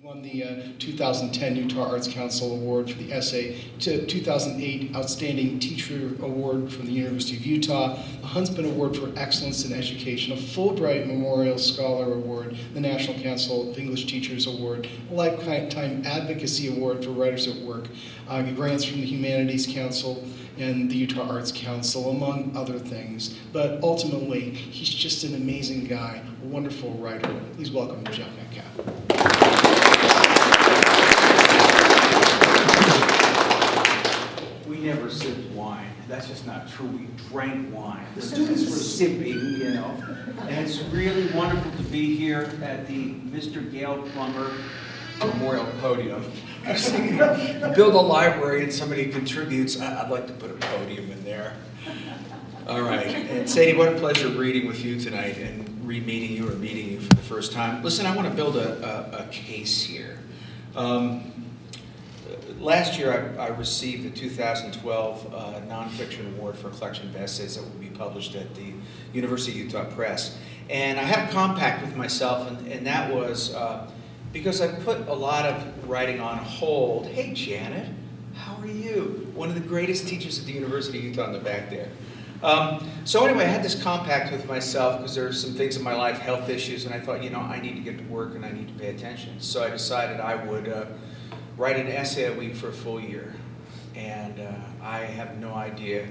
Won the 2010 Utah Arts Council Award for the essay, 2008 Outstanding Teacher Award from the University of Utah, the Huntsman Award for Excellence in Education, a Fulbright Memorial Scholar Award, the National Council of English Teachers Award, a Lifetime Advocacy Award for Writers at Work, grants from the Humanities Council and the Utah Arts Council, among other things. But ultimately, he's just an amazing guy, a wonderful writer. Please welcome Jeff Metcalf. We never sipped wine. That's just not true. We drank wine. The students were sipping, you know. And it's really wonderful to be here at the Mr. Gail Plummer Memorial Podium. I was thinking, you build a library and somebody contributes, I'd like to put a podium in there. All right. And Sadie, what a pleasure reading with you tonight and re-meeting you or meeting you for the first time. Listen, I want to build a case here. Last year, I received the 2012 Nonfiction Award for a collection of essays that will be published at the University of Utah Press. And I had a compact with myself, and that was because I put a lot of writing on hold. Hey, Janet, how are you? One of the greatest teachers at the University of Utah in the back there. So anyway, I had this compact with myself because there are some things in my life, health issues, and I thought, you know, I need to get to work and I need to pay attention. So I decided I would write an essay a week for a full year. And I have no idea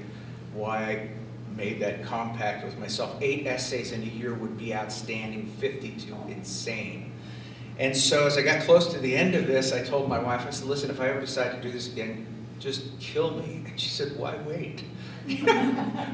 why I made that compact with myself. 8 essays in a year would be outstanding, 52 insane. And so as I got close to the end of this, I told my wife, I said, listen, if I ever decide to do this again, just kill me. And she said, why wait?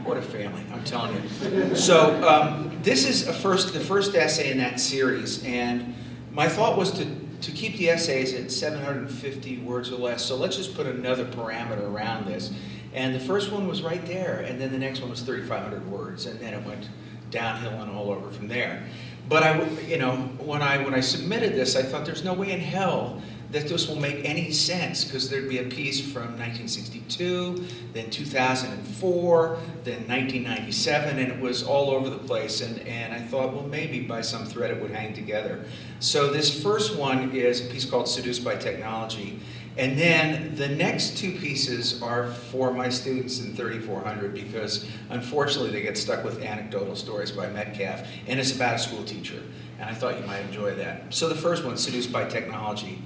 What a family, I'm telling you. So this is the first essay in that series, and my thought was to keep the essays at 750 words or less. So let's just put another parameter around this. And the first one was right there, and then the next one was 3,500 words, and then it went downhill and all over from there. But you know, when I submitted this, I thought there's no way in hell that this will make any sense, because there'd be a piece from 1962, then 2004, then 1997, and it was all over the place. And I thought, well, maybe by some thread it would hang together. So this first one is a piece called Seduced by Technology. And then the next 2 pieces are for my students in 3,400, because unfortunately they get stuck with anecdotal stories by Metcalf, and it's about a school teacher. And I thought you might enjoy that. So the first one, Seduced by Technology.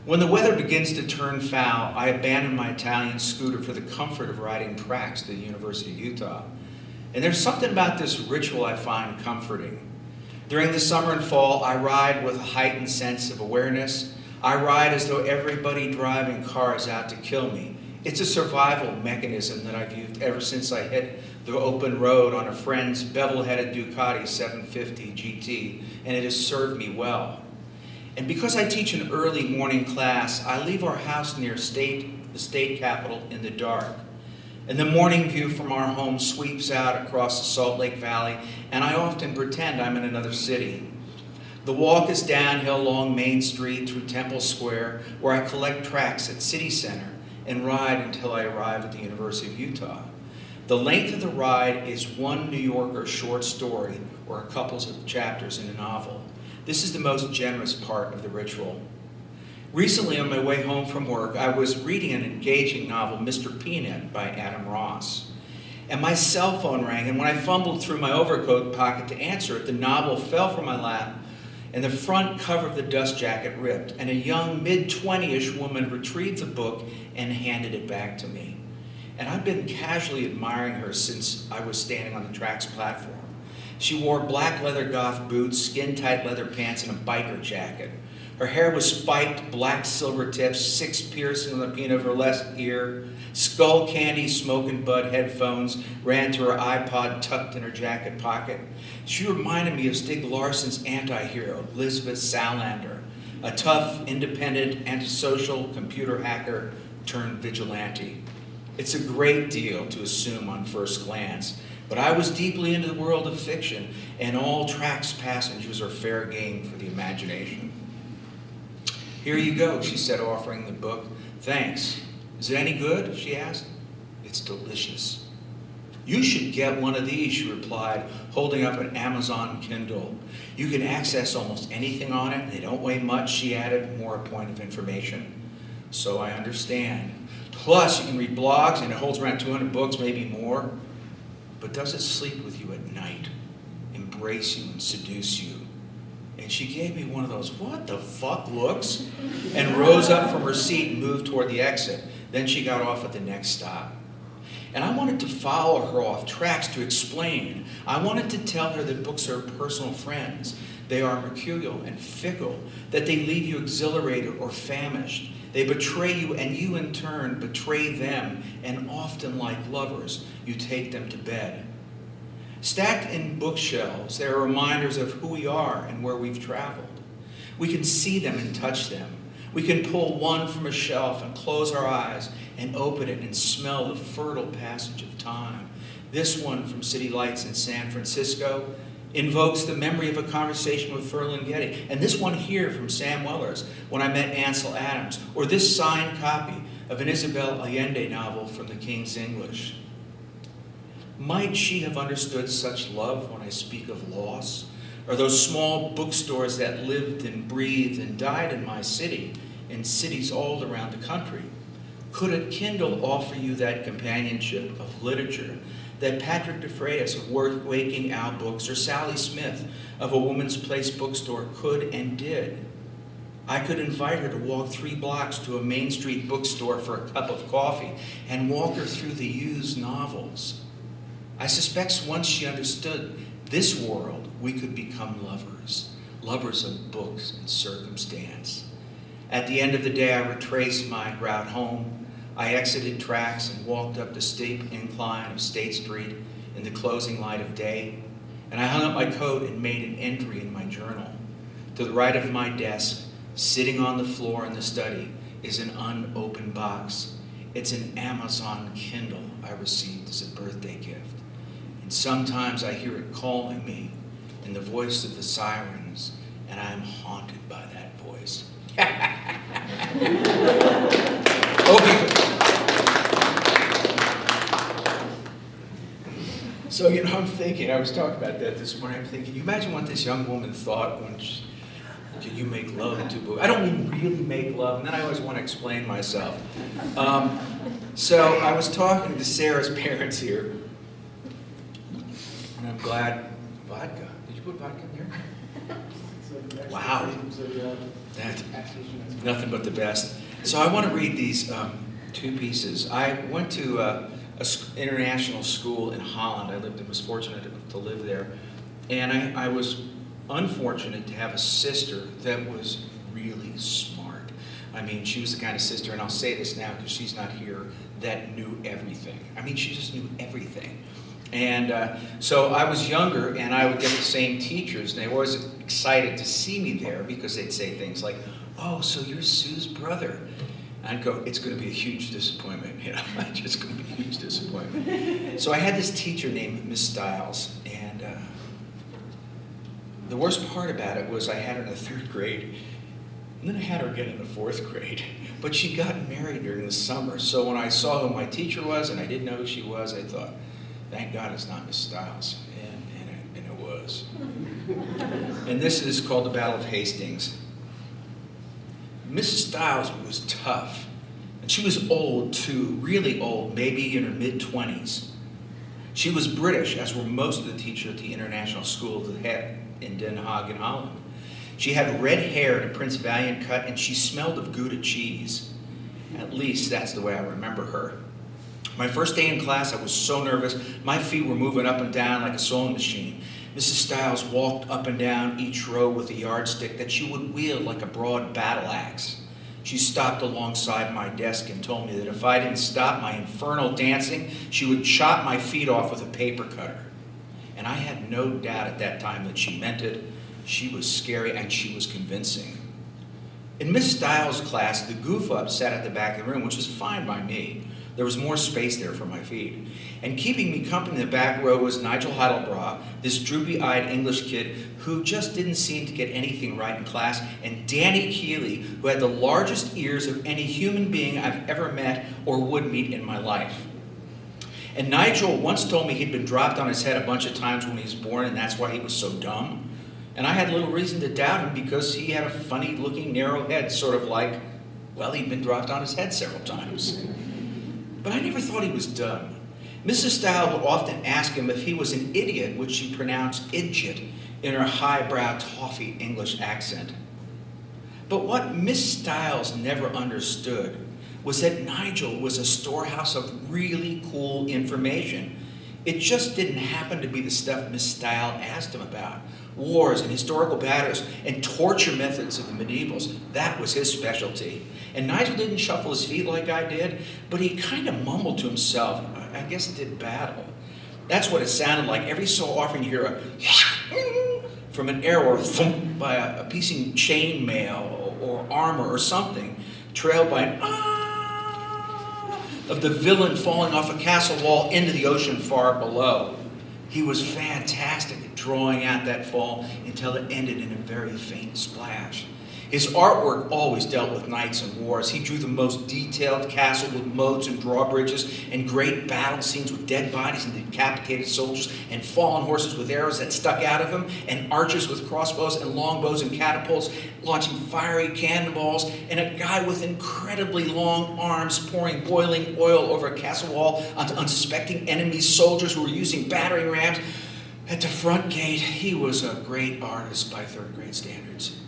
When the weather begins to turn foul, I abandon my Italian scooter for the comfort of riding tracks to the University of Utah. And there's something about this ritual I find comforting. During the summer and fall, I ride with a heightened sense of awareness. I ride as though everybody driving car is out to kill me. It's a survival mechanism that I've used ever since I hit the open road on a friend's bevel-headed Ducati 750 GT, and it has served me well. And because I teach an early morning class, I leave our house near the state capitol in the dark. And the morning view from our home sweeps out across the Salt Lake Valley, and I often pretend I'm in another city. The walk is downhill along Main Street through Temple Square, where I collect tracts at City Center and ride until I arrive at the University of Utah. The length of the ride is one New Yorker short story or a couple of chapters in a novel. This is the most generous part of the ritual. Recently, on my way home from work, I was reading an engaging novel, Mr. Peanut, by Adam Ross. And my cell phone rang, and when I fumbled through my overcoat pocket to answer it, the novel fell from my lap, and the front cover of the dust jacket ripped, and a young mid-20-ish woman retrieved the book and handed it back to me. And I've been casually admiring her since I was standing on the track's platform. She wore black leather goth boots, skin-tight leather pants, and a biker jacket. Her hair was spiked, black silver tips, 6 piercings on the pinna of her left ear. Skull candy, smoking bud headphones ran to her iPod tucked in her jacket pocket. She reminded me of Stieg Larsson's anti-hero, Lisbeth Salander, a tough, independent, antisocial computer hacker turned vigilante. It's a great deal to assume on first glance, but I was deeply into the world of fiction, and all tracks passengers are fair game for the imagination. Here you go, she said, offering the book. Thanks. Is it any good? She asked. It's delicious. "You should get one of these," she replied, holding up an Amazon Kindle. "You can access almost anything on it. They don't weigh much," she added, more a point of information. So I understand. Plus, you can read blogs, and it holds around 200 books, maybe more. But does it sleep with you at night, embrace you and seduce you? And she gave me one of those "what the fuck" looks and rose up from her seat and moved toward the exit. Then she got off at the next stop. And I wanted to follow her off tracks to explain. I wanted to tell her that books are personal friends. They are mercurial and fickle, that they leave you exhilarated or famished. They betray you, and you in turn betray them, and often like lovers, you take them to bed. Stacked in bookshelves, there are reminders of who we are and where we've traveled. We can see them and touch them. We can pull one from a shelf and close our eyes and open it and smell the fertile passage of time. This one from City Lights in San Francisco invokes the memory of a conversation with Ferlinghetti. And this one here from Sam Weller's, when I met Ansel Adams. Or this signed copy of an Isabel Allende novel from the King's English. Might she have understood such love when I speak of loss? Or those small bookstores that lived and breathed and died in my city, in cities all around the country? Could a Kindle offer you that companionship of literature that Patrick DeFreitas of Waking Owl Books or Sally Smith of A Woman's Place bookstore could and did? I could invite her to walk 3 blocks to a Main Street bookstore for a cup of coffee and walk her through the used novels. I suspect once she understood this world, we could become lovers, lovers of books and circumstance. At the end of the day, I retraced my route home. I exited tracks and walked up the steep incline of State Street in the closing light of day, and I hung up my coat and made an entry in my journal. To the right of my desk, sitting on the floor in the study, is an unopened box. It's an Amazon Kindle I received as a birthday gift. And sometimes I hear it calling me in the voice of the sirens, and I am haunted by that voice. Okay. So, I'm thinking, I was talking about that this morning, I'm thinking, you imagine what this young woman thought when did you make love to books? I don't mean really make love, and then I always want to explain myself. So I was talking to Sarah's parents here, and I'm glad, vodka, did you put vodka in there? Wow, that's nothing but the best. So I want to read these 2 pieces. I went to an international school in Holland. I was fortunate to live there. And I was unfortunate to have a sister that was really smart. I mean, she was the kind of sister, and I'll say this now because she's not here, that knew everything. I mean, she just knew everything. And so I was younger, and I would get the same teachers, and they were always excited to see me there because they'd say things like, "Oh, so you're Sue's brother." I'd go, "It's going to be a huge disappointment." It's just going to be a huge disappointment. So I had this teacher named Miss Stiles, and the worst part about it was I had her in the 3rd grade, and then I had her again in the 4th grade. But she got married during the summer, so when I saw who my teacher was, and I didn't know who she was, I thought, thank God it's not Miss Stiles, and it was. And this is called the Battle of Hastings. Mrs. Stiles was tough, and she was old too, really old, maybe in her mid-20s. She was British, as were most of the teachers at the international school in Den Haag in Holland. She had red hair and a Prince Valiant cut, and she smelled of Gouda cheese. At least that's the way I remember her. My first day in class, I was so nervous, my feet were moving up and down like a sewing machine. Mrs. Stiles walked up and down each row with a yardstick that she would wield like a broad battle axe. She stopped alongside my desk and told me that if I didn't stop my infernal dancing, she would chop my feet off with a paper cutter. And I had no doubt at that time that she meant it. She was scary and she was convincing. In Miss Stiles' class, the goof-up sat at the back of the room, which was fine by me. There was more space there for my feet. And keeping me company in the back row was Nigel Heidelbra, this droopy-eyed English kid who just didn't seem to get anything right in class, and Danny Keeley, who had the largest ears of any human being I've ever met or would meet in my life. And Nigel once told me he'd been dropped on his head a bunch of times when he was born, and that's why he was so dumb. And I had little reason to doubt him because he had a funny-looking, narrow head, sort of like, well, he'd been dropped on his head several times. But I never thought he was dumb. Mrs. Stiles would often ask him if he was an idiot, which she pronounced idjit in her highbrow, toffee English accent. But what Miss Stiles never understood was that Nigel was a storehouse of really cool information. It just didn't happen to be the stuff Miss Stiles asked him about. Wars and historical battles and torture methods of the medievals. That was his specialty. And Nigel didn't shuffle his feet like I did, but he kind of mumbled to himself. I guess it did battle. That's what it sounded like. Every so often you hear a from an arrow or thump by a piece of chain mail or armor or something, trailed by an of the villain falling off a castle wall into the ocean far below. He was fantastic at drawing out that fall until it ended in a very faint splash. His artwork always dealt with knights and wars. He drew the most detailed castle with moats and drawbridges and great battle scenes with dead bodies and decapitated soldiers and fallen horses with arrows that stuck out of them and archers with crossbows and longbows and catapults launching fiery cannonballs and a guy with incredibly long arms pouring boiling oil over a castle wall onto unsuspecting enemy soldiers who were using battering rams at the front gate. He was a great artist by third grade standards.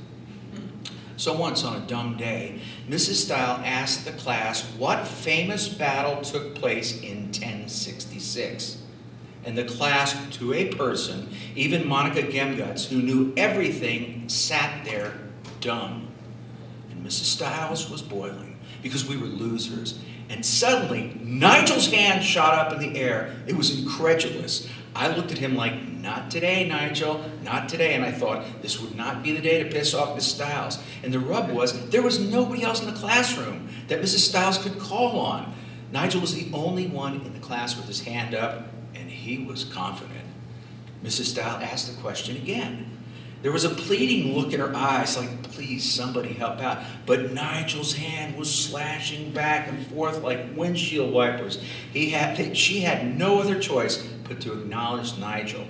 So once on a dumb day, Mrs. Stiles asked the class what famous battle took place in 1066. And the class, to a person, even Monica Gemguts, who knew everything, sat there dumb. And Mrs. Stiles was boiling because we were losers. And suddenly, Nigel's hand shot up in the air. It was incredulous. I looked at him like, not today, Nigel, not today. And I thought, this would not be the day to piss off Miss Stiles. And the rub was, there was nobody else in the classroom that Mrs. Stiles could call on. Nigel was the only one in the class with his hand up, and he was confident. Mrs. Stiles asked the question again. There was a pleading look in her eyes, like, please, somebody help out. But Nigel's hand was slashing back and forth like windshield wipers. She had no other choice but to acknowledge Nigel.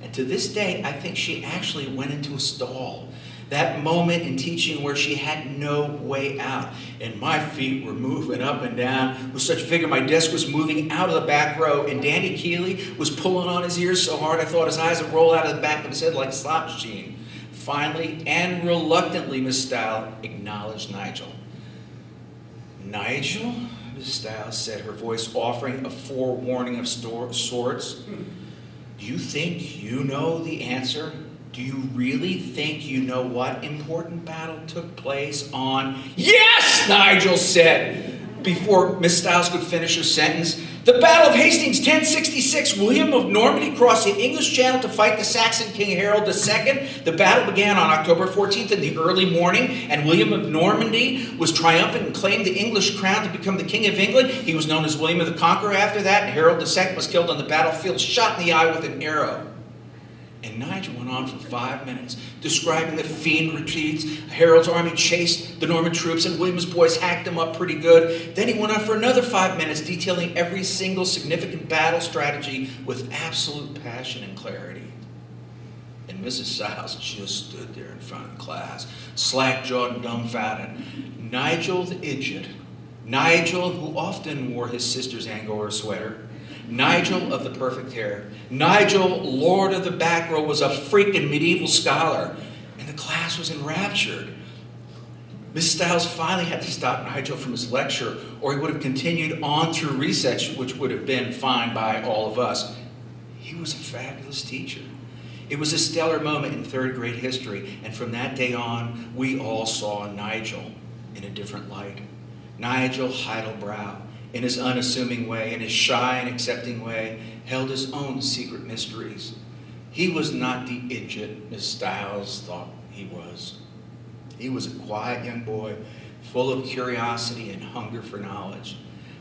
And to this day, I think she actually went into a stall. That moment in teaching where she had no way out. And my feet were moving up and down with such vigor. My desk was moving out of the back row. And Danny Keeley was pulling on his ears so hard I thought his eyes would roll out of the back of his head like a slot machine. Finally and reluctantly, Miss Stiles acknowledged Nigel. Nigel? Mrs. Stiles said, her voice offering a forewarning of sorts. Do you think you know the answer? Do you really think you know what important battle took place on... Yes, Nigel said, before Miss Stiles could finish her sentence. The Battle of Hastings, 1066. William of Normandy crossed the English Channel to fight the Saxon King Harold II. The battle began on October 14th in the early morning, and William of Normandy was triumphant and claimed the English crown to become the King of England. He was known as William of the Conqueror after that, and Harold II was killed on the battlefield, shot in the eye with an arrow. And Nigel went on for 5 minutes, describing the fiend retreats. Harold's army chased the Norman troops, and William's boys hacked them up pretty good. Then he went on for another 5 minutes, detailing every single significant battle strategy with absolute passion and clarity. And Mrs. Stiles just stood there in front of the class, slack-jawed and dumbfounded. Nigel the Idjit, Nigel who often wore his sister's Angora sweater, Nigel of the perfect hair, Nigel, Lord of the back row, was a freaking medieval scholar, and the class was enraptured. Miss Stiles finally had to stop Nigel from his lecture, or he would have continued on through recess, which would have been fine by all of us. He was a fabulous teacher. It was a stellar moment in third grade history, and from that day on, we all saw Nigel in a different light. Nigel Heidelbrow, in his unassuming way, in his shy and accepting way, held his own secret mysteries. He was not the idiot Miss Stiles thought he was. He was a quiet young boy, full of curiosity and hunger for knowledge.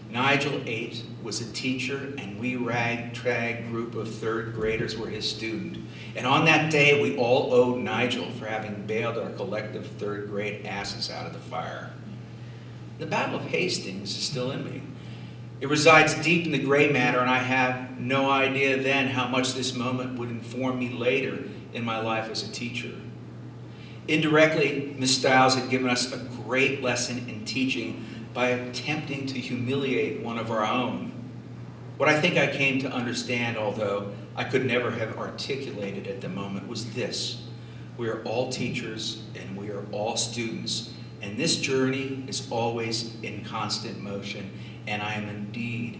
Nigel 8 was a teacher, and we ragtag group of third graders were his student. And on that day, we all owed Nigel for having bailed our collective third grade asses out of the fire. The Battle of Hastings is still in me. It resides deep in the gray matter, and I have no idea then how much this moment would inform me later in my life as a teacher. Indirectly, Ms. Stiles had given us a great lesson in teaching by attempting to humiliate one of our own. What I think I came to understand, although I could never have articulated at the moment, was this: we are all teachers and we are all students, and this journey is always in constant motion, and I am indeed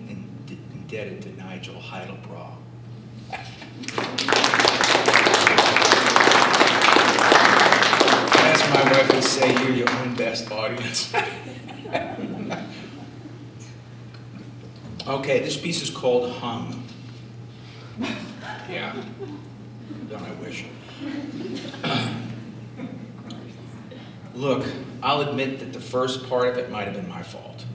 indebted to Nigel Heidelbrau. As my wife would say, you're your own best audience. Okay, this piece is called Hung. Yeah, don't I wish? Look, I'll admit that the first part of it might have been my fault.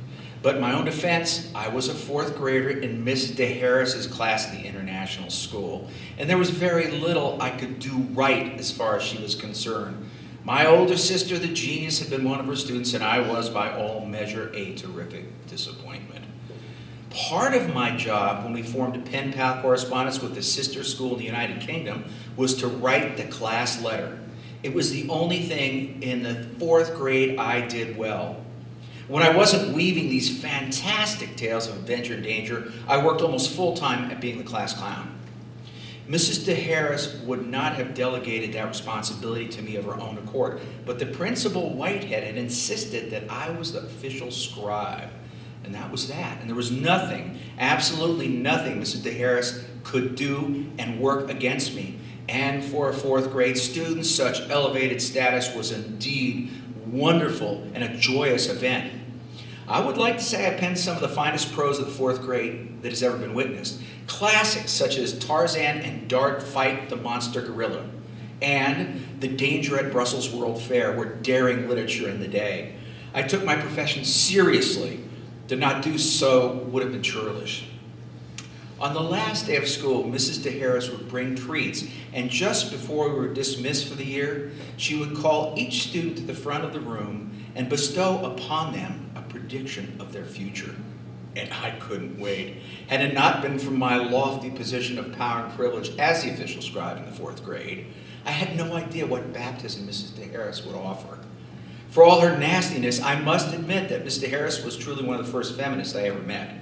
But in my own defense, I was a fourth grader in Miss DeHarris's class in the international school, and there was very little I could do right as far as she was concerned. My older sister, the genius, had been one of her students, and I was, by all measure, a terrific disappointment. Part of my job when we formed a pen pal correspondence with the sister school in the United Kingdom was to write the class letter. It was the only thing in the fourth grade I did well. When I wasn't weaving these fantastic tales of adventure and danger, I worked almost full-time at being the class clown. Mrs. DeHarris would not have delegated that responsibility to me of her own accord, but the principal Whitehead had insisted that I was the official scribe. And that was that. And there was nothing, absolutely nothing Mrs. DeHarris could do and work against me. And for a fourth grade student, such elevated status was indeed wonderful and a joyous event. I would like to say I penned some of the finest prose of the fourth grade that has ever been witnessed. Classics such as Tarzan and Dart Fight the Monster Gorilla and The Danger at Brussels World Fair were daring literature in the day. I took my profession seriously. To not do so would have been churlish. On the last day of school, Mrs. DeHarris would bring treats, and just before we were dismissed for the year, she would call each student to the front of the room and bestow upon them a prediction of their future. And I couldn't wait. Had it not been for my lofty position of power and privilege as the official scribe in the fourth grade, I had no idea what baptism Mrs. DeHarris would offer. For all her nastiness, I must admit that Miss DeHarris was truly one of the first feminists I ever met.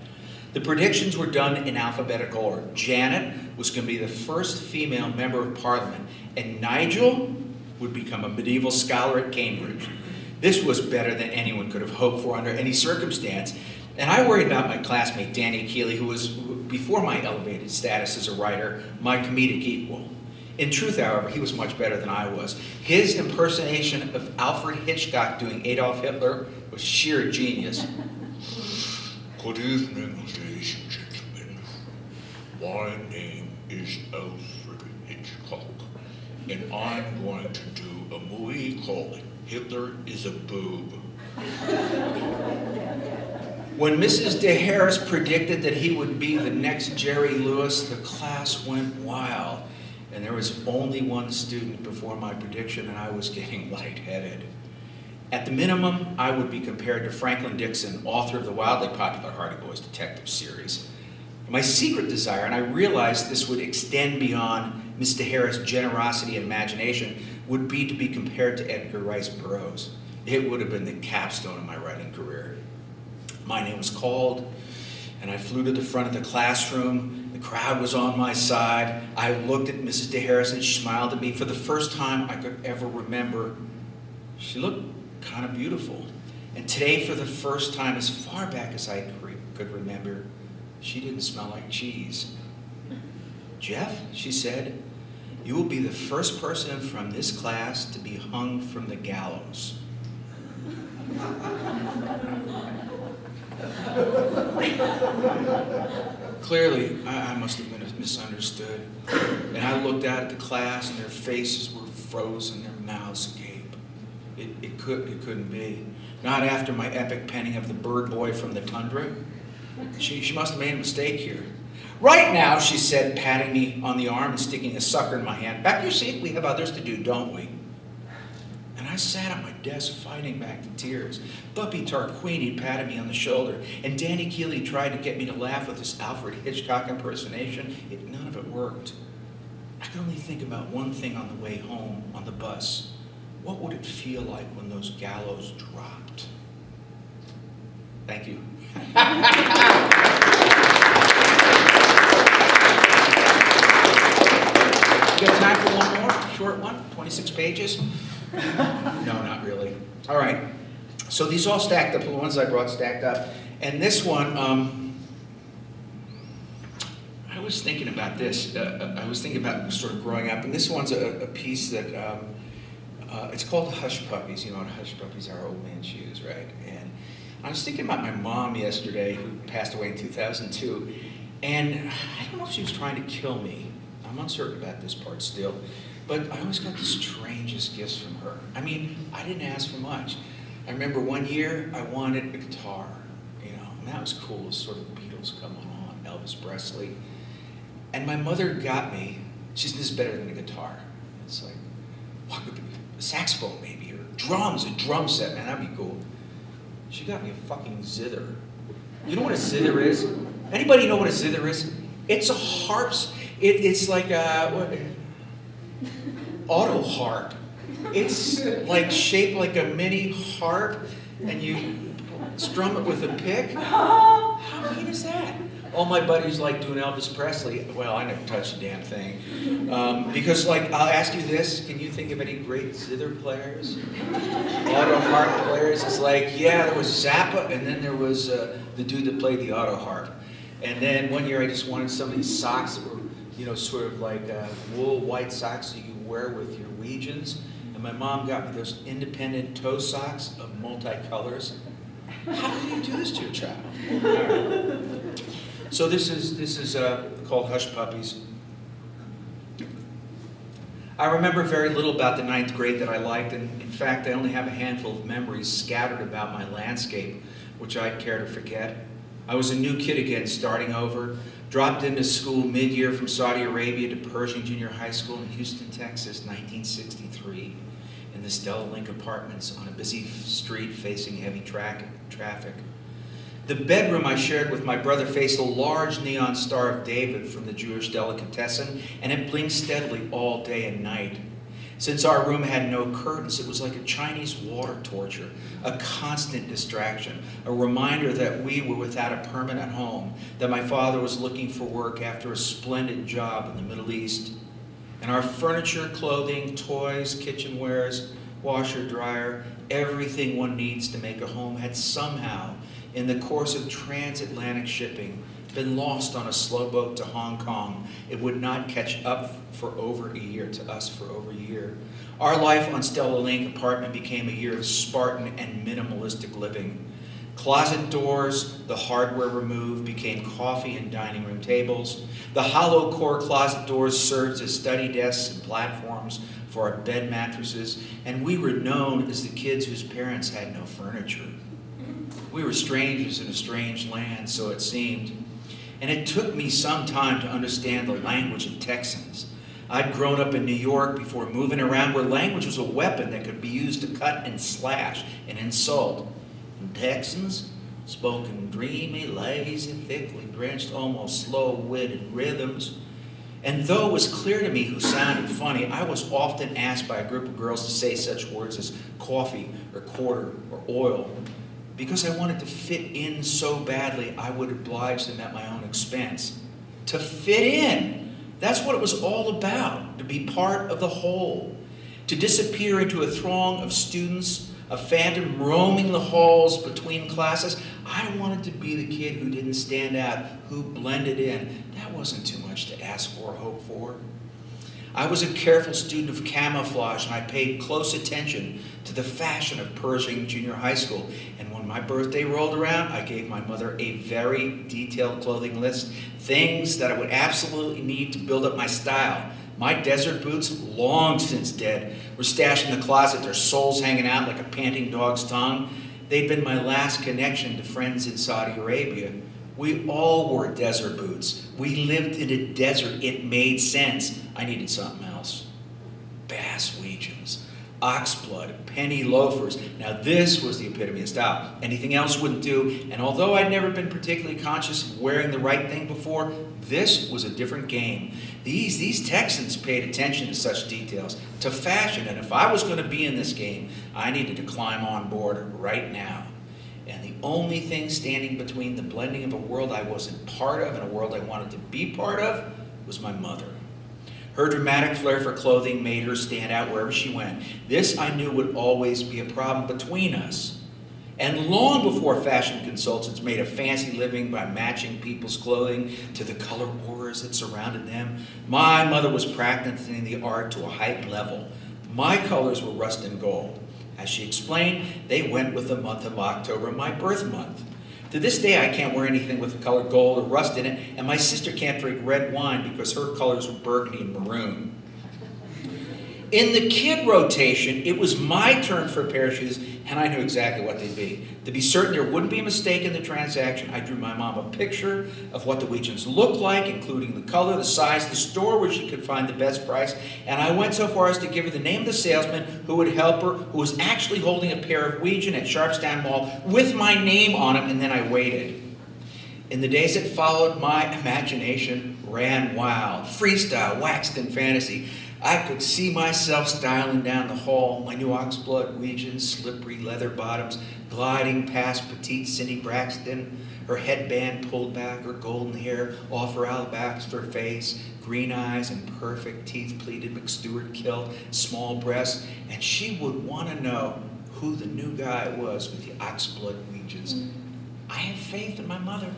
The predictions were done in alphabetical order. Janet was going to be the first female member of Parliament, and Nigel would become a medieval scholar at Cambridge. This was better than anyone could have hoped for under any circumstance. And I worried about my classmate, Danny Keeley, who was, before my elevated status as a writer, my comedic equal. In truth, however, he was much better than I was. His impersonation of Alfred Hitchcock doing Adolf Hitler was sheer genius. Good evening, ladies and gentlemen. My name is Alfred Hitchcock, and I'm going to do a movie called Hitler is a Boob. When Mrs. DeHarris predicted that he would be the next Jerry Lewis, the class went wild. And there was only one student before my prediction, and I was getting lightheaded. At the minimum, I would be compared to Franklin Dixon, author of the wildly popular Hardy Boys detective series. My secret desire, and I realized this would extend beyond Miss DeHarris' generosity and imagination, would be to be compared to Edgar Rice Burroughs. It would have been the capstone of my writing career. My name was called, and I flew to the front of the classroom. The crowd was on my side. I looked at Mrs. DeHarris and she smiled at me. For the first time I could ever remember, she looked kind of beautiful. And today, for the first time, as far back as I could remember, she didn't smell like cheese. Jeff, she said, you will be the first person from this class to be hung from the gallows. Clearly, I must have been misunderstood. And I looked out at the class, and their faces were frozen, their mouths agape. It couldn't be. Not after my epic penning of the bird boy from the tundra. She must have made a mistake here. Right now, she said, patting me on the arm and sticking a sucker in my hand. Back to your seat, we have others to do, don't we? And I sat at my desk fighting back the tears. Buppy Tarquini patted me on the shoulder, and Danny Keeley tried to get me to laugh with this Alfred Hitchcock impersonation. None of it worked. I could only think about one thing on the way home on the bus. What would it feel like when those gallows dropped? Thank you. You got time for one more? Short one? 26 pages? No, not really. All right. So these all stacked up, the ones I brought stacked up. And this one, I was thinking about this. I was thinking about sort of growing up. And this one's a piece that, it's called Hush Puppies. You know what Hush Puppies are? Old man shoes, right? And I was thinking about my mom yesterday, who passed away in 2002. And I don't know if she was trying to kill me. I'm uncertain about this part still, but I always got the strangest gifts from her. I mean, I didn't ask for much. I remember one year I wanted a guitar, you know, and that was cool. It was sort of Beatles coming on, Elvis Presley. And my mother got me, she said, this is better than a guitar. It's like, what could be, a saxophone maybe, or drums, a drum set, man, that'd be cool. She got me a fucking zither. You know what a zither is? Anybody know what a zither is? It's a harps. It's like auto harp. It's like shaped like a mini harp, and you strum it with a pick. How neat is that? All my buddies like doing Elvis Presley. Well, I never touched a damn thing. Because, like, I'll ask you this. Can you think of any great zither players? Auto harp players? It's like, yeah, there was Zappa, and then there was the dude that played the auto harp. And then one year I just wanted some of these socks that were, you know, sort of like wool white socks you could wear with your Weegians. And my mom got me those independent toe socks of multicolors. How do you do this to your child? Right. So this is called Hush Puppies. I remember very little about the 9th grade that I liked, and in fact I only have a handful of memories scattered about my landscape, which I'd care to forget. I was a new kid again, starting over, dropped into school mid-year from Saudi Arabia to Pershing Junior High School in Houston, Texas, 1963, in the Stella Link Apartments on a busy street facing heavy traffic. The bedroom I shared with my brother faced a large neon Star of David from the Jewish delicatessen, and it blinked steadily all day and night. Since our room had no curtains, it was like a Chinese water torture, a constant distraction, a reminder that we were without a permanent home, that my father was looking for work after a splendid job in the Middle East. And our furniture, clothing, toys, kitchenwares, washer, dryer, everything one needs to make a home had somehow, in the course of transatlantic shipping, been lost on a slow boat to Hong Kong. It would not catch up for over a year, to us for over a year. Our life on Stella Link Apartment became a year of Spartan and minimalistic living. Closet doors, the hardware removed, became coffee and dining room tables. The hollow core closet doors served as study desks and platforms for our bed mattresses, and we were known as the kids whose parents had no furniture. We were strangers in a strange land, so it seemed. And it took me some time to understand the language of Texans. I'd grown up in New York before moving around where language was a weapon that could be used to cut and slash and insult. And Texans spoke in dreamy, lazy, thickly drenched, almost slow-witted rhythms. And though it was clear to me who sounded funny, I was often asked by a group of girls to say such words as coffee or quarter or oil. Because I wanted to fit in so badly, I would oblige them at my own expense. To fit in, that's what it was all about, to be part of the whole. To disappear into a throng of students, a phantom roaming the halls between classes. I wanted to be the kid who didn't stand out, who blended in. That wasn't too much to ask for or hope for. I was a careful student of camouflage, and I paid close attention to the fashion of Pershing Junior High School. And when my birthday rolled around, I gave my mother a very detailed clothing list, things that I would absolutely need to build up my style. My desert boots, long since dead, were stashed in the closet, their soles hanging out like a panting dog's tongue. They'd been my last connection to friends in Saudi Arabia. We all wore desert boots. We lived in a desert. It made sense. I needed something else. Bass Weegians, oxblood, penny loafers. Now this was the epitome of style. Anything else wouldn't do, and although I'd never been particularly conscious of wearing the right thing before, this was a different game. These Texans paid attention to such details, to fashion, and if I was going to be in this game, I needed to climb on board right now. And the only thing standing between the blending of a world I wasn't part of and a world I wanted to be part of was my mother. Her dramatic flair for clothing made her stand out wherever she went. This I knew would always be a problem between us. And long before fashion consultants made a fancy living by matching people's clothing to the color auras that surrounded them, my mother was practicing the art to a heightened level. My colors were rust and gold. As she explained, they went with the month of October, my birth month. To this day, I can't wear anything with the color gold or rust in it, and my sister can't drink red wine because her colors were burgundy and maroon. In the kid rotation, it was my turn for a pair of shoes, and I knew exactly what they'd be. To be certain there wouldn't be a mistake in the transaction, I drew my mom a picture of what the Weegians looked like, including the color, the size, the store where she could find the best price, and I went so far as to give her the name of the salesman who would help her, who was actually holding a pair of Weegian at Sharpstown Mall with my name on them, and then I waited. In the days that followed, my imagination ran wild. Freestyle, waxed in fantasy. I could see myself styling down the hall, my new oxblood Weegians, slippery leather bottoms, gliding past petite Cindy Braxton, her headband pulled back, her golden hair off her alabaster face, green eyes and perfect teeth-pleated McStewart kilt, small breasts, and she would want to know who the new guy was with the oxblood Weegians. I had faith in my mother.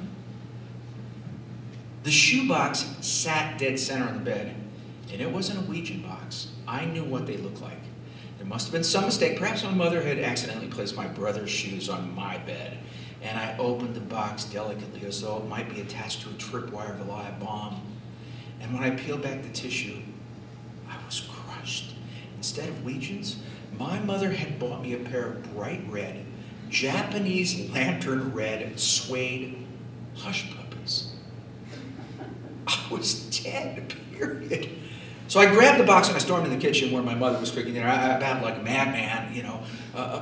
The shoebox sat dead center on the bed. And it wasn't a Weegian box. I knew what they looked like. There must have been some mistake. Perhaps my mother had accidentally placed my brother's shoes on my bed. And I opened the box delicately as though it might be attached to a tripwire of a live bomb. And when I peeled back the tissue, I was crushed. Instead of Weegians, my mother had bought me a pair of bright red, Japanese lantern red suede hush puppies. I was dead, period. So I grabbed the box and I stormed in the kitchen where my mother was cooking dinner. I babbled like a madman,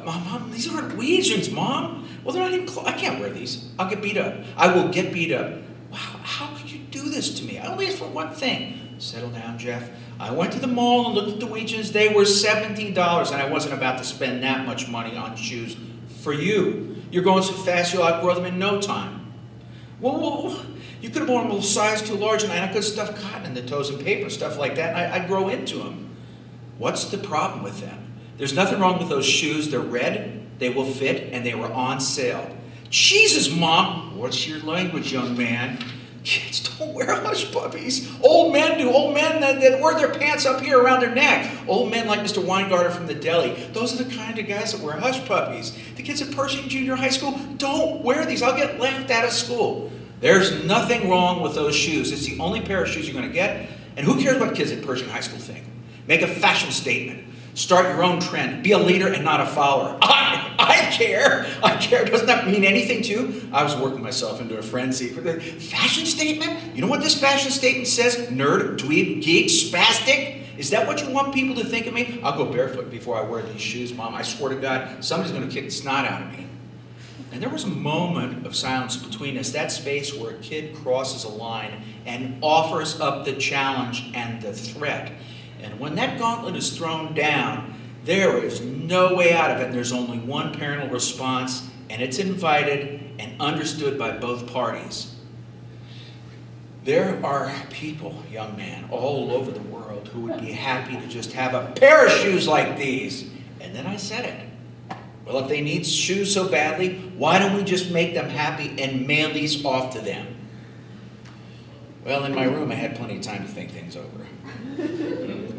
Mom, these aren't Weegians, Mom. Well, they're not even I can't wear these. I'll get beat up. I will get beat up. Wow, how could you do this to me? I only asked for one thing. Settle down, Jeff. I went to the mall and looked at the Weegians. They were $17, and I wasn't about to spend that much money on shoes for you. You're going so fast you'll outgrow them in no time. Whoa. You could have bought them a size too large, and I could have stuffed cotton in the toes and paper, stuff like that, and I'd grow into them. What's the problem with them? There's nothing wrong with those shoes. They're red, they will fit, and they were on sale. Jesus, Mom! What's your language, young man? Kids don't wear hush puppies. Old men do. Old men that wear their pants up here around their neck. Old men like Mr. Weingarter from the deli. Those are the kind of guys that wear hush puppies. The kids at Pershing Junior High School don't wear these. I'll get laughed out of school. There's nothing wrong with those shoes. It's the only pair of shoes you're going to get. And who cares what kids at Pershing High School think? Make a fashion statement. Start your own trend. Be a leader and not a follower. I care. Doesn't that mean anything to you? I was working myself into a frenzy. Fashion statement? You know what this fashion statement says? Nerd, dweeb, geek, spastic? Is that what you want people to think of me? I'll go barefoot before I wear these shoes, Mom. I swear to God, somebody's going to kick the snot out of me. And there was a moment of silence between us, that space where a kid crosses a line and offers up the challenge and the threat. And when that gauntlet is thrown down, there is no way out of it. There's only one parental response, and it's invited and understood by both parties. There are people, young man, all over the world who would be happy to just have a pair of shoes like these. And then I said it. Well, if they need shoes so badly, why don't we just make them happy and mail these off to them? Well, in my room, I had plenty of time to think things over.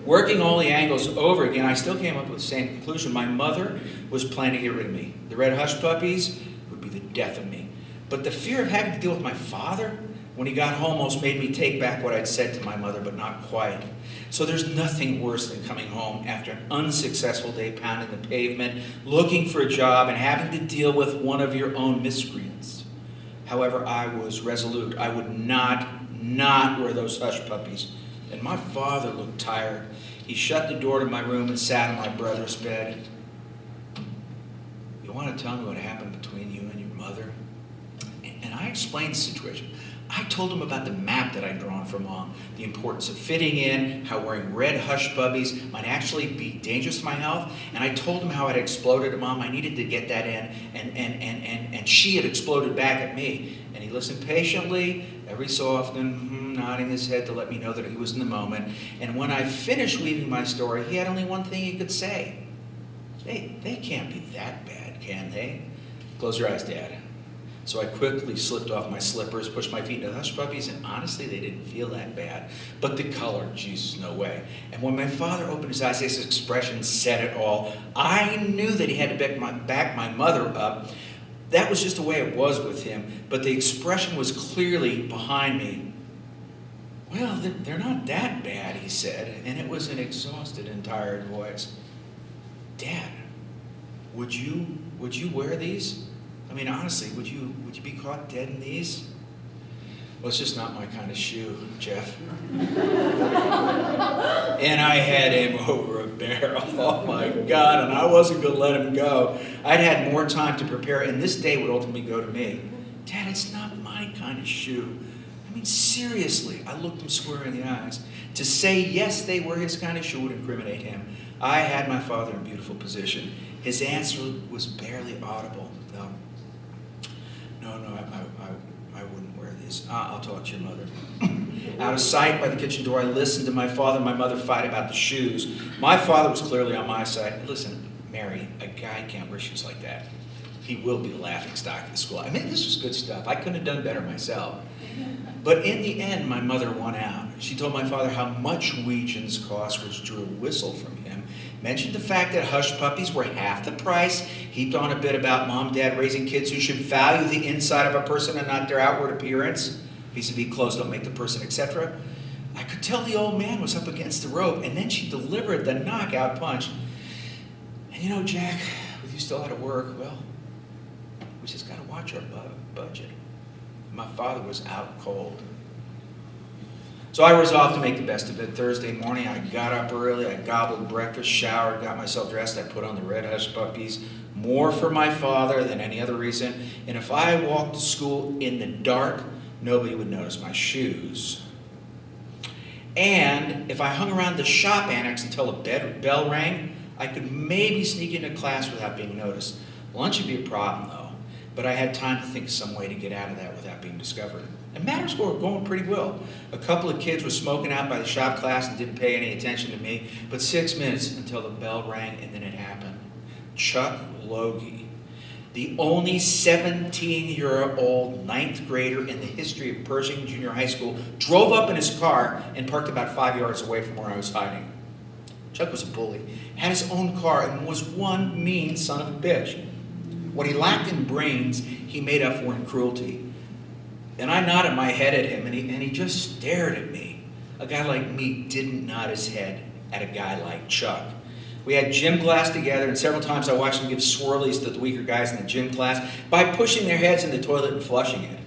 Working all the angles over again, I still came up with the same conclusion. My mother was planning to get rid of me. The red hush puppies would be the death of me. But the fear of having to deal with my father when he got home almost made me take back what I'd said to my mother, but not quite. So there's nothing worse than coming home after an unsuccessful day pounding the pavement, looking for a job, and having to deal with one of your own miscreants. However, I was resolute. I would not wear those hush puppies. And my father looked tired. He shut the door to my room and sat on my brother's bed. "You want to tell me what happened between you and your mother?" And I explained the situation. I told him about the map that I'd drawn for Mom, the importance of fitting in, how wearing red hush puppies might actually be dangerous to my health. And I told him how I'd exploded at Mom. I needed to get that in, and she had exploded back at me. And he listened patiently, every so often, nodding his head to let me know that he was in the moment. And when I finished weaving my story, he had only one thing he could say. They can't be that bad, can they? "Close your eyes, Dad." So I quickly slipped off my slippers, pushed my feet into the hush puppies, and honestly, they didn't feel that bad. But the color, Jesus, no way. And when my father opened his eyes, his expression said it all. I knew that he had to back my mother up. That was just the way it was with him. But the expression was clearly behind me. "Well, they're not that bad," he said, and it was an exhausted and tired voice. "Dad, would you wear these? I mean, honestly, would you be caught dead in these?" "Well, it's just not my kind of shoe, Jeff." And I had him over a barrel. Oh my God, and I wasn't going to let him go. I'd had more time to prepare, and this day would ultimately go to me. "Dad, it's not my kind of shoe. I mean, seriously." I looked him square in the eyes. To say yes, they were his kind of shoe would incriminate him. I had my father in a beautiful position. His answer was barely audible. No, I wouldn't wear these. I'll talk to your mother." Out of sight by the kitchen door, I listened to my father and my mother fight about the shoes. My father was clearly on my side. "Listen, Mary, a guy can't wear shoes like that. He will be the laughingstock of the school." I mean, this was good stuff. I couldn't have done better myself. But in the end, my mother won out. She told my father how much Weegens cost, which drew a whistle from him, mentioned the fact that hush puppies were half the price, heaped on a bit about Mom, Dad raising kids who should value the inside of a person and not their outward appearance, vis-a-vis clothes don't make the person, etc. I could tell the old man was up against the rope, and then she delivered the knockout punch. "And you know, Jack, with you still out of work, well, we just got to watch our budget." My father was out cold. So I resolved to make the best of it. Thursday morning, I got up early, I gobbled breakfast, showered, got myself dressed, I put on the red hush puppies, more for my father than any other reason. And if I walked to school in the dark, nobody would notice my shoes. And if I hung around the shop annex until a bell rang, I could maybe sneak into class without being noticed. Lunch would be a problem, though. But I had time to think of some way to get out of that without being discovered. And matters were going pretty well. A couple of kids were smoking out by the shop class and didn't pay any attention to me. But 6 minutes until the bell rang, and then it happened. Chuck Logie, the only 17-year-old ninth grader in the history of Pershing Junior High School, drove up in his car and parked about 5 yards away from where I was hiding. Chuck was a bully, had his own car, and was one mean son of a bitch. What he lacked in brains, he made up for in cruelty. And I nodded my head at him, and he just stared at me. A guy like me didn't nod his head at a guy like Chuck. We had gym class together, and several times I watched him give swirlies to the weaker guys in the gym class by pushing their heads in the toilet and flushing it.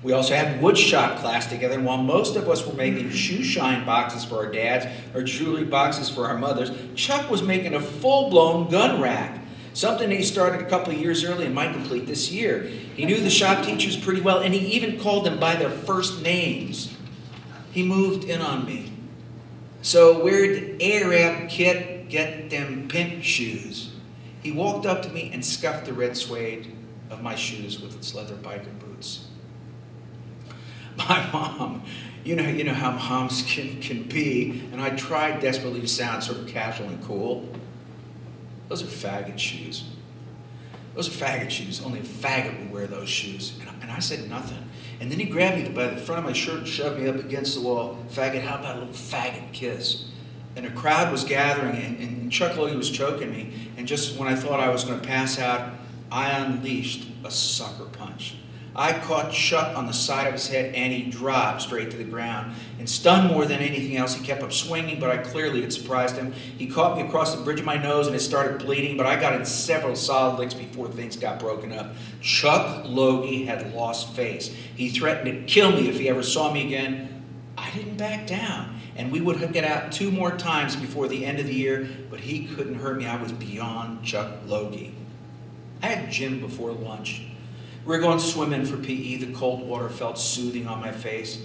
We also had wood shop class together, and while most of us were making shoe shine boxes for our dads or jewelry boxes for our mothers, Chuck was making a full-blown gun rack. Something he started a couple of years early and might complete this year. He knew the shop teachers pretty well, and he even called them by their first names. He moved in on me. "So where'd Arab kid get them pimp shoes?" He walked up to me and scuffed the red suede of my shoes with its leather biker boots. My mom, you know how moms can be, and I tried desperately to sound sort of casual and cool. "Those are faggot shoes. Those are faggot shoes. Only a faggot would wear those shoes." And I said nothing. And then he grabbed me by the front of my shirt and shoved me up against the wall. "Faggot, how about a little faggot kiss?" And a crowd was gathering, and Chuck Logie was choking me. And just when I thought I was going to pass out, I unleashed a sucker punch. I caught Chuck on the side of his head, and he dropped straight to the ground. And stunned more than anything else, he kept up swinging, but I clearly had surprised him. He caught me across the bridge of my nose, and it started bleeding, but I got in several solid licks before things got broken up. Chuck Logie had lost face. He threatened to kill me if he ever saw me again, I didn't back down. And we would get out 2 more times before the end of the year, but he couldn't hurt me. I was beyond Chuck Logie. I had gym before lunch. We were going swimming for PE. The cold water felt soothing on my face.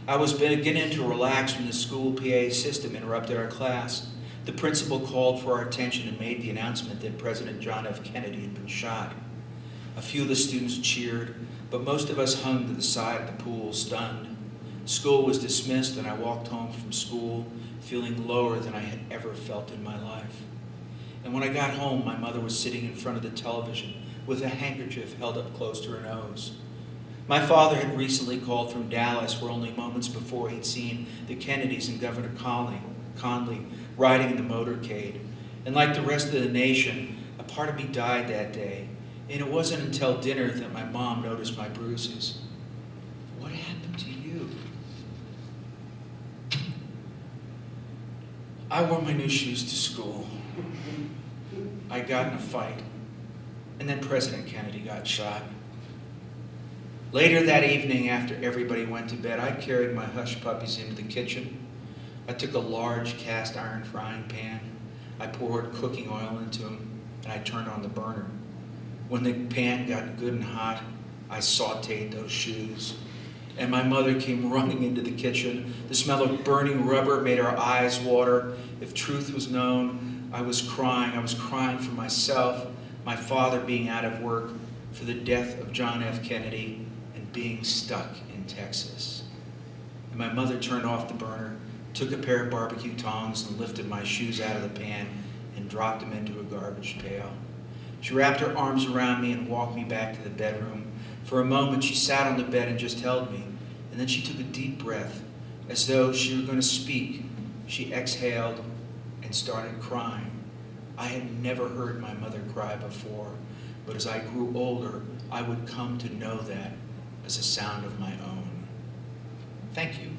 I was beginning to relax when the school PA system interrupted our class. The principal called for our attention and made the announcement that President John F. Kennedy had been shot. A few of the students cheered, but most of us hung to the side of the pool, stunned. School was dismissed, and I walked home from school feeling lower than I had ever felt in my life. And when I got home, my mother was sitting in front of the television with a handkerchief held up close to her nose. My father had recently called from Dallas, where only moments before he'd seen the Kennedys and Governor Conley riding in the motorcade. And like the rest of the nation, a part of me died that day. And it wasn't until dinner that my mom noticed my bruises. What happened to you? I wore my new shoes to school. I got in a fight. And then President Kennedy got shot. Later that evening, after everybody went to bed, I carried my hush puppies into the kitchen. I took a large cast iron frying pan. I poured cooking oil into them, and I turned on the burner. When the pan got good and hot, I sauteed those shoes. And my mother came running into the kitchen. The smell of burning rubber made our eyes water. If truth was known, I was crying. I was crying for myself, my father being out of work, for the death of John F. Kennedy, and being stuck in Texas. And my mother turned off the burner, took a pair of barbecue tongs, and lifted my shoes out of the pan and dropped them into a garbage pail. She wrapped her arms around me and walked me back to the bedroom. For a moment, she sat on the bed and just held me. And then she took a deep breath, as though she were going to speak. She exhaled and started crying. I had never heard my mother cry before, but as I grew older, I would come to know that as a sound of my own. Thank you.